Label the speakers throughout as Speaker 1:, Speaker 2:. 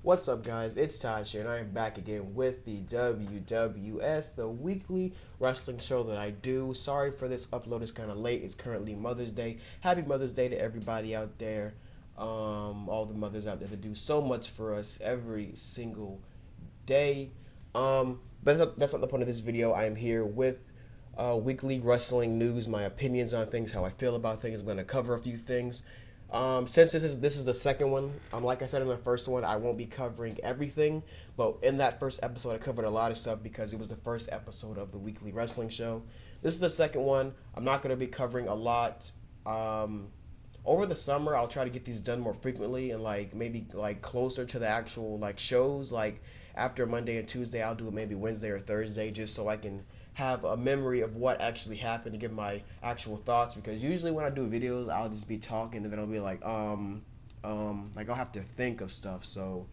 Speaker 1: What's up, guys? It's Taj here, and I am back again with the WWS, the weekly wrestling show that I do. Sorry for this upload, it's kind of late. It's currently Mother's Day. Happy Mother's Day to everybody out there, all the mothers out there that do so much for us every single day. But that's not the point of this video. I am here with weekly wrestling news, my opinions on things, how I feel about things. I'm going to cover a few things. Since this is the second one, like I said in the first one, I won't be covering everything. But in that first episode, I covered a lot of stuff because it was the first episode of the weekly wrestling show. This is the second one. I'm not going to be covering a lot. Over the summer, I'll try to get these done more frequently and maybe closer to the actual shows. Like after Monday and Tuesday, I'll do it maybe Wednesday or Thursday, just so I can have a memory of what actually happened to give my actual thoughts. Because usually when I do videos, I'll just be talking and then I'll be I'll have to think of stuff. So,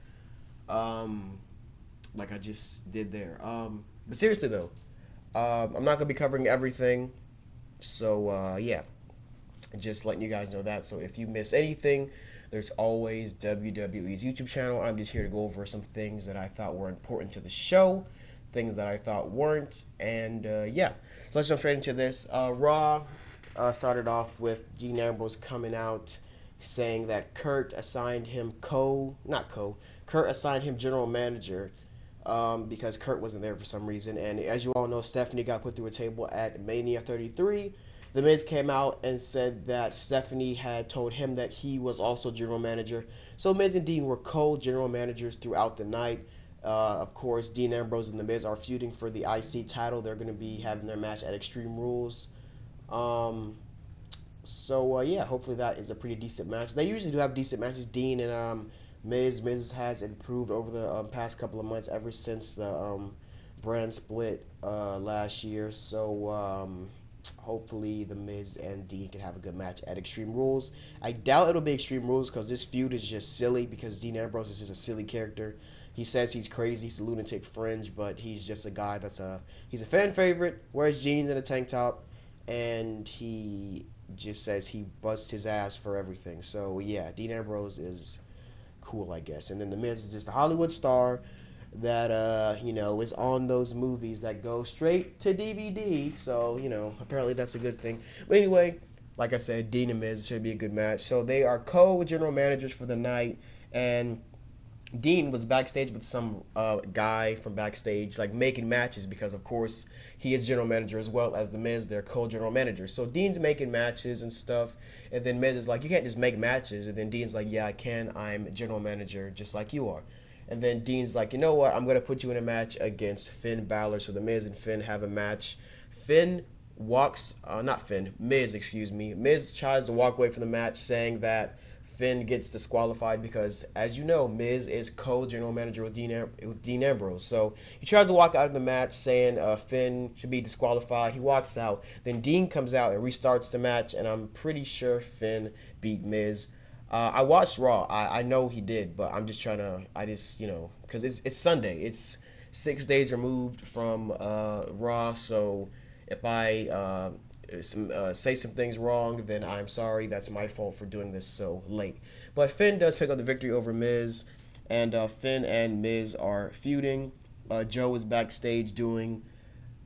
Speaker 1: like I just did there. But seriously though, I'm not gonna be covering everything. So yeah, just letting you guys know that. So if you miss anything, there's always WWE's YouTube channel. I'm just here to go over some things that I thought were important to the show, things that I thought weren't, and yeah. So let's jump straight into this. Raw started off with Dean Ambrose coming out saying that Kurt assigned him general manager because Kurt wasn't there for some reason. And as you all know, Stephanie got put through a table at Mania 33. The Miz came out and said that Stephanie had told him that he was also general manager. So Miz and Dean were co-general managers throughout the night. Of course, Dean Ambrose and The Miz are feuding for the IC title. They're going to be having their match at Extreme Rules. Yeah, hopefully that is a pretty decent match. They usually do have decent matches. Dean and Miz has improved over the past couple of months ever since the brand split last year. So hopefully the Miz and Dean can have a good match at Extreme Rules. I doubt it'll be Extreme Rules because this feud is just silly because Dean Ambrose is just a silly character. He says he's crazy, he's a lunatic fringe, but he's just a guy he's a fan favorite, wears jeans and a tank top, and he just says he busts his ass for everything. So yeah, Dean Ambrose is cool, I guess. And then the Miz is just a Hollywood star that is on those movies that go straight to DVD. So apparently that's a good thing. But anyway, like I said, Dean and Miz should be a good match. So they are co-general managers for the night, and Dean was backstage with some guy from backstage, making matches because, of course, he is general manager as well as the Miz. They're co-general managers. So Dean's making matches and stuff, and then Miz is like, "You can't just make matches." And then Dean's like, "Yeah, I can. I'm general manager just like you are." And then Dean's like, "You know what? I'm gonna put you in a match against Finn Balor." So the Miz and Finn have a match. Finn walks, not Finn, Miz, excuse me. Miz tries to walk away from the match, saying that Finn gets disqualified because, as you know, Miz is co-general manager with Dean Ambrose. So he tries to walk out of the match saying Finn should be disqualified. He walks out. Then Dean comes out and restarts the match, and I'm pretty sure Finn beat Miz. I watched Raw. I know he did, but I'm just trying to. Because it's Sunday. It's 6 days removed from Raw. So if I say some things wrong, then I'm sorry. That's my fault for doing this so late. But Finn does pick up the victory over Miz, and Finn and Miz are feuding. Joe is backstage doing.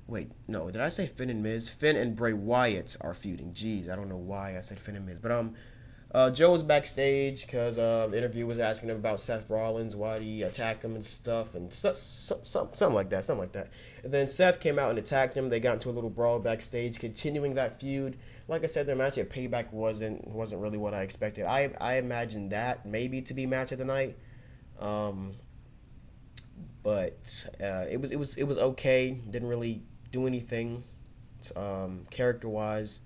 Speaker 1: Wait, no, did I say Finn and Miz? Finn and Bray Wyatt are feuding. Jeez, I don't know why I said Finn and Miz, but Joe was backstage because the interview was asking him about Seth Rollins, why did he attack him and stuff, and something like that, something like that. And then Seth came out and attacked him. They got into a little brawl backstage, continuing that feud. Like I said, their match at Payback wasn't really what I expected. I imagined that maybe to be match of the night, um, but it was okay. Didn't really do anything character wise.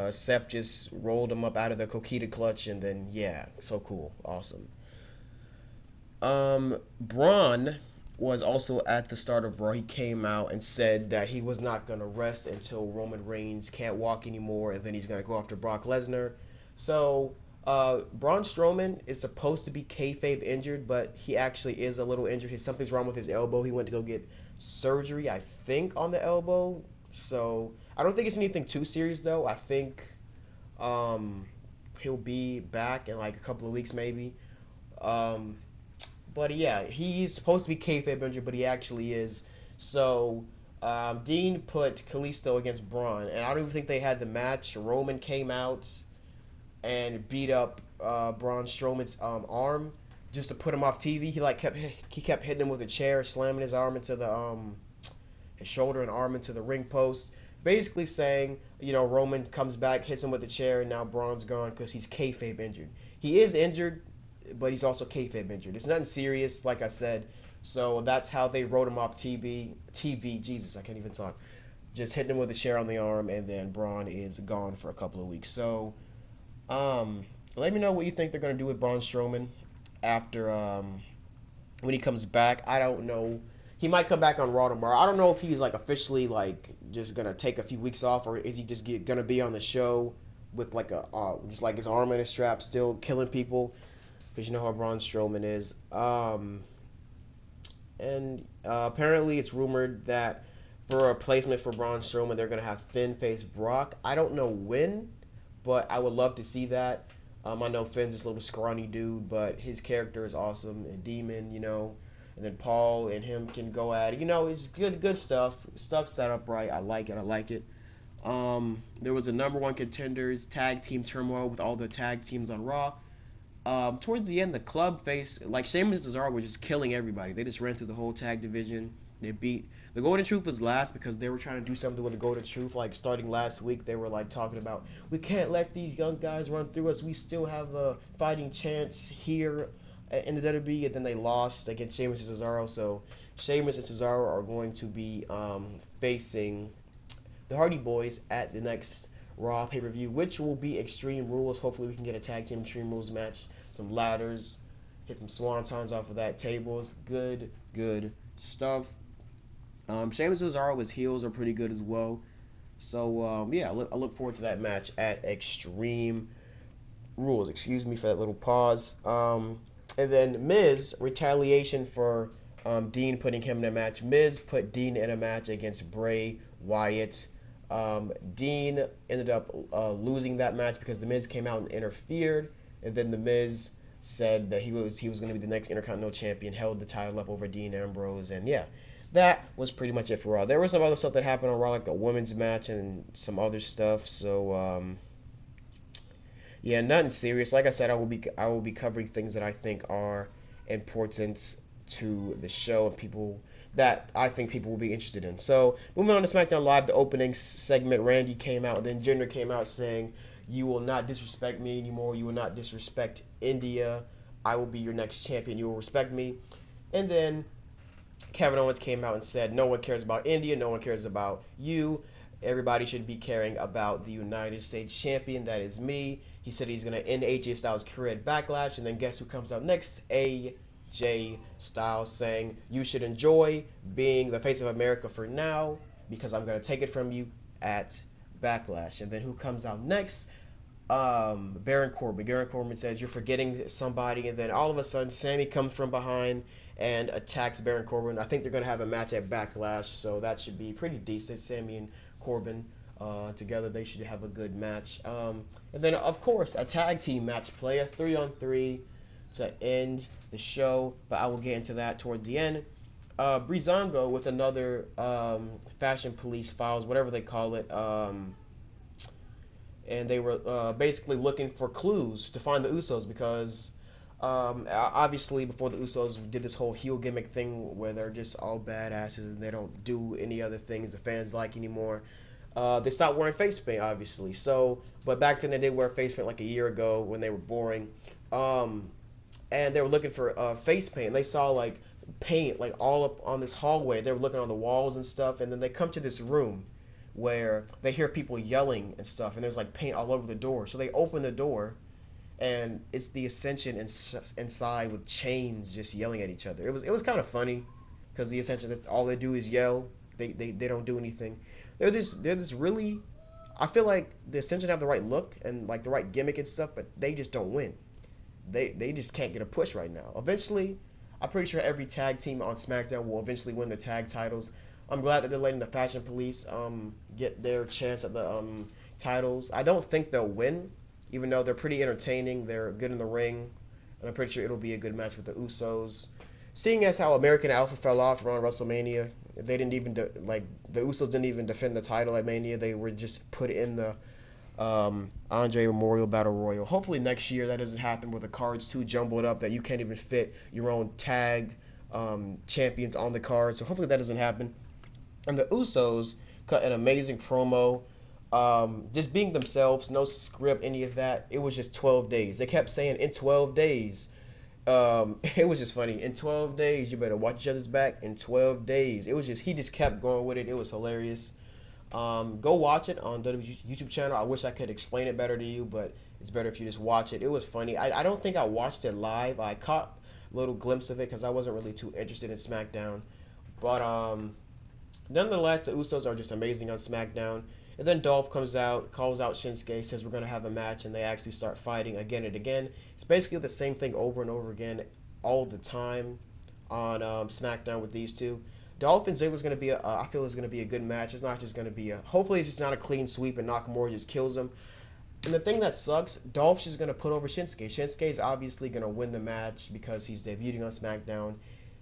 Speaker 1: Seth just rolled him up out of the Coquita clutch, and then yeah, so cool, awesome. Braun was also at the start of Raw. He came out and said that he was not gonna rest until Roman Reigns can't walk anymore, and then he's gonna go after Brock Lesnar. So Braun Strowman is supposed to be kayfabe injured, but he actually is a little injured. Something's wrong with his elbow. He went to go get surgery, I think, on the elbow. So I don't think it's anything too serious though. I think um, he'll be back in like a couple of weeks maybe. Um, But yeah, he's supposed to be kayfabe injured, but he actually is. So Dean put Kalisto against Braun, and I don't even think they had the match. Roman came out and beat up Braun Strowman's arm just to put him off TV. He kept hitting him with a chair, slamming his arm into the his shoulder and arm into the ring post, basically saying, Roman comes back, hits him with a chair, and now Braun's gone because he's kayfabe injured. He is injured, but he's also kayfabe injured. It's nothing serious, like I said. So that's how they wrote him off TV. Jesus, I can't even talk. Just hitting him with a chair on the arm, and then Braun is gone for a couple of weeks. So, let me know what you think they're gonna do with Braun Strowman after when he comes back. I don't know. He might come back on Raw tomorrow. I don't know if he's like officially like just gonna take a few weeks off, or is he just gonna be on the show with like a just like his arm in a strap, still killing people, because you know how Braun Strowman is. And apparently it's rumored that for a replacement for Braun Strowman, they're gonna have Finn face Brock. I don't know when, but I would love to see that. I know Finn's this little scrawny dude, but his character is awesome. And Demon. And then Paul and him can go at it. It's good stuff. Stuff set up right. I like it. There was a number one contenders tag team turmoil with all the tag teams on Raw. Towards the end, the club faced, like, Sheamus and Cesaro were just killing everybody. They just ran through the whole tag division. They beat the Golden Truth was last because they were trying to do something with the Golden Truth. Like starting last week, they were like talking about we can't let these young guys run through us. We still have a fighting chance here in the WWE. And then they lost against Sheamus and Cesaro. So Sheamus and Cesaro are going to be facing the Hardy Boys at the next Raw pay-per-view, which will be Extreme Rules. Hopefully we can get a tag team Extreme Rules match, some ladders, hit some swantons off of that, tables, good stuff. Sheamus and Cesaro, heels are pretty good as well. So yeah, I look forward to that match at Extreme Rules. Excuse me for that little pause. And then Miz, retaliation for Dean putting him in a match. Miz put Dean in a match against Bray Wyatt. Dean ended up losing that match because the Miz came out and interfered, and then the Miz said that he was going to be the next Intercontinental Champion, held the title up over Dean Ambrose, and yeah, that was pretty much it for Raw. There was some other stuff that happened on Raw, like the women's match and some other stuff. So yeah, nothing serious. Like I said, I will be covering things that I think are important to the show and people that I think people will be interested in. So moving on to SmackDown Live, the opening segment, Randy came out, and then Jinder came out saying, "You will not disrespect me anymore. You will not disrespect India. I will be your next champion. You will respect me." And then Kevin Owens came out and said, "No one cares about India. No one cares about you. Everybody should be caring about the United States champion. That is me." He said he's going to end AJ Styles' career at Backlash. And then guess who comes out next? AJ Styles saying, "You should enjoy being the face of America for now because I'm going to take it from you at Backlash." And then who comes out next? Baron Corbin. Baron Corbin says, "You're forgetting somebody." And then all of a sudden, Sammy comes from behind and attacks Baron Corbin. I think they're going to have a match at Backlash, so that should be pretty decent. Sammy and Corbin together, they should have a good match. And then, of course, a tag team match play, a 3-on-3 to end the show, but I will get into that towards the end. Breezango with another Fashion Police Files, whatever they call it, and they were basically looking for clues to find the Usos because obviously before the Usos did this whole heel gimmick thing where they're just all badasses and they don't do any other things the fans like anymore. They stopped wearing face paint, obviously. So, but back then they did wear face paint like a year ago when they were boring. And they were looking for face paint. And they saw like paint like all up on this hallway. They were looking on the walls and stuff. And then they come to this room where they hear people yelling and stuff. And there's like paint all over the door. So they open the door, and it's the Ascension inside with chains just yelling at each other. It was kind of funny because the Ascension, that's all they do is yell. They don't do anything. They're this really, I feel like the Ascension have the right look and like the right gimmick and stuff, but they just don't win. They just can't get a push right now. Eventually, I'm pretty sure every tag team on SmackDown will eventually win the tag titles. I'm glad that they're letting the Fashion Police get their chance at the titles. I don't think they'll win, even though they're pretty entertaining. They're good in the ring, and I'm pretty sure it'll be a good match with the Usos. seeing as how American Alpha fell off around WrestleMania, they didn't even the Usos didn't even defend the title at Mania. They were just put in the Andre Memorial Battle Royal. Hopefully next year that doesn't happen where the cards too jumbled up that you can't even fit your own tag champions on the card. So hopefully that doesn't happen. And the Usos cut an amazing promo, just being themselves, no script, any of that. It was just 12 days. They kept saying in 12 days. It was just funny. In 12 days, you better watch each other's back. In 12 days, it was just he just kept going with it. It was hilarious. Go watch it on the YouTube channel. I wish I could explain it better to you, but it's better if you just watch it. It was funny. I don't think I watched it live. I caught a little glimpse of it because I wasn't really too interested in SmackDown. But nonetheless, the Usos are just amazing on SmackDown. And then Dolph comes out, calls out Shinsuke, says we're going to have a match, and they actually start fighting again and again. It's basically the same thing over and over again all the time on SmackDown with these two. Dolph and Ziggler's going to be I feel it's going to be a good match. It's not just going to be hopefully it's just not a clean sweep and Nakamura just kills him. And the thing that sucks, Dolph's just going to put over Shinsuke. Shinsuke is obviously going to win the match because he's debuting on SmackDown.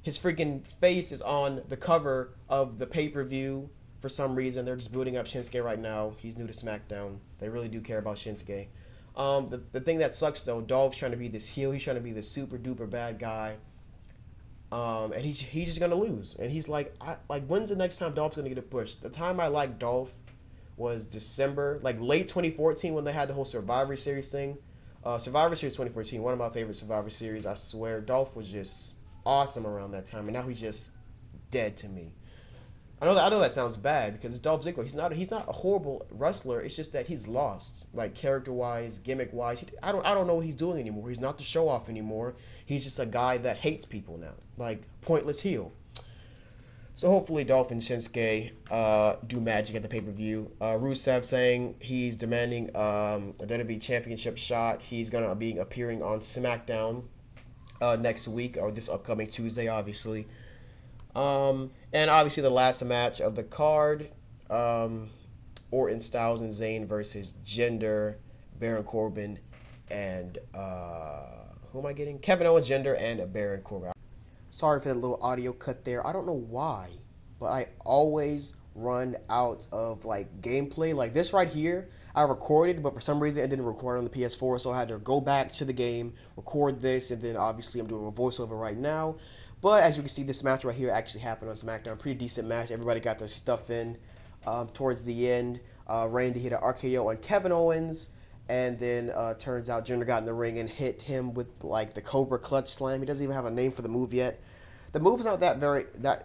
Speaker 1: His freaking face is on the cover of the pay-per-view for some reason. They're just booting up Shinsuke right now. He's new to SmackDown. They really do care about Shinsuke. The thing that sucks though, Dolph's trying to be this heel. He's trying to be this super duper bad guy. And he's just gonna lose. And he's like, when's the next time Dolph's gonna get a push? The time I liked Dolph was December, like late 2014 when they had the whole Survivor Series thing. Survivor Series 2014, one of my favorite Survivor Series. I swear, Dolph was just awesome around that time, and now he's just dead to me. I know that sounds bad because it's Dolph Ziggler. He's not a horrible wrestler. It's just that he's lost, like character wise, gimmick wise. I don't know what he's doing anymore. He's not the show off anymore. He's just a guy that hates people now, like pointless heel. So hopefully Dolph and Shinsuke do magic at the pay per view. Rusev saying he's demanding a WWE Championship shot. He's gonna be appearing on SmackDown next week or this upcoming Tuesday, obviously. And obviously the last match of the card, Orton, Styles, and Zayn versus Jinder, Baron Corbin, and who am I getting? Kevin Owens, Jinder, and Baron Corbin. Sorry for that little audio cut there. I don't know why, but I always run out of like gameplay. Like this right here, I recorded, but for some reason it didn't record on the PS4, so I had to go back to the game, record this, and then obviously I'm doing a voiceover right now. But as you can see, this match right here actually happened on SmackDown. Pretty decent match. Everybody got their stuff in towards the end. Randy hit an RKO on Kevin Owens. And then turns out Jinder got in the ring and hit him with like the Cobra Clutch Slam. He doesn't even have a name for the move yet. The move is not that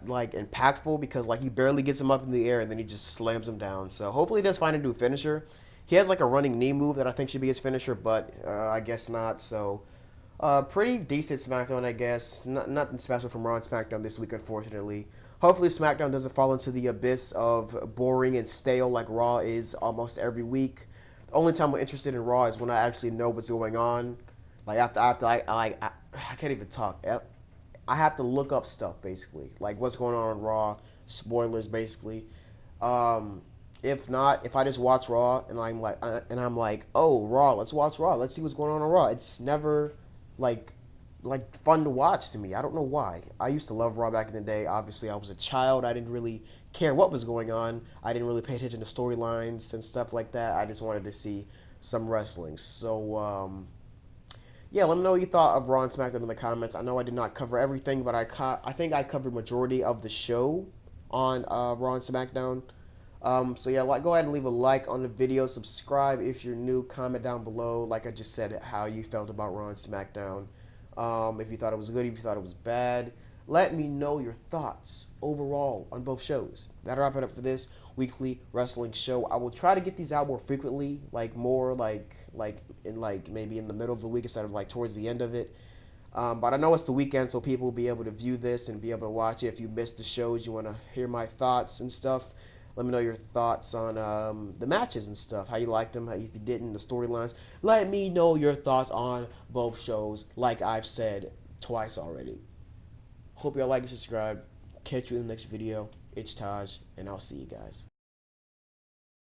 Speaker 1: like impactful because like he barely gets him up in the air and then he just slams him down. So hopefully he does find a new finisher. He has like a running knee move that I think should be his finisher, but I guess not. So pretty decent SmackDown, I guess. Nothing special from Raw and SmackDown this week, unfortunately. Hopefully SmackDown doesn't fall into the abyss of boring and stale like Raw is almost every week. The only time I'm interested in Raw is when I actually know what's going on. Like after I can't even talk. I have to look up stuff basically, like what's going on Raw, spoilers basically. If not, if I just watch Raw and I'm like, oh Raw, let's watch Raw, let's see what's going on Raw. It's never like fun to watch to me. I don't know why. I used to love Raw back in the day. Obviously, I was a child. I didn't really care what was going on. I didn't really pay attention to storylines and stuff like that. I just wanted to see some wrestling. So, yeah, let me know what you thought of Raw and SmackDown in the comments. I know I did not cover everything, but I think I covered majority of the show on Raw and SmackDown. So yeah, go ahead and leave a like on the video. Subscribe if you're new. Comment down below, like I just said, how you felt about Raw and SmackDown. If you thought it was good, if you thought it was bad. Let me know your thoughts overall on both shows. That'll wrap it up for this weekly wrestling show. I will try to get these out more frequently, like more like maybe in the middle of the week instead of like towards the end of it. But I know it's the weekend, so people will be able to view this and be able to watch it. If you missed the shows, you want to hear my thoughts and stuff. Let me know your thoughts on the matches and stuff. How you liked them, if you didn't, the storylines. Let me know your thoughts on both shows, like I've said twice already. Hope y'all like and subscribe. Catch you in the next video. It's Taj, and I'll see you guys.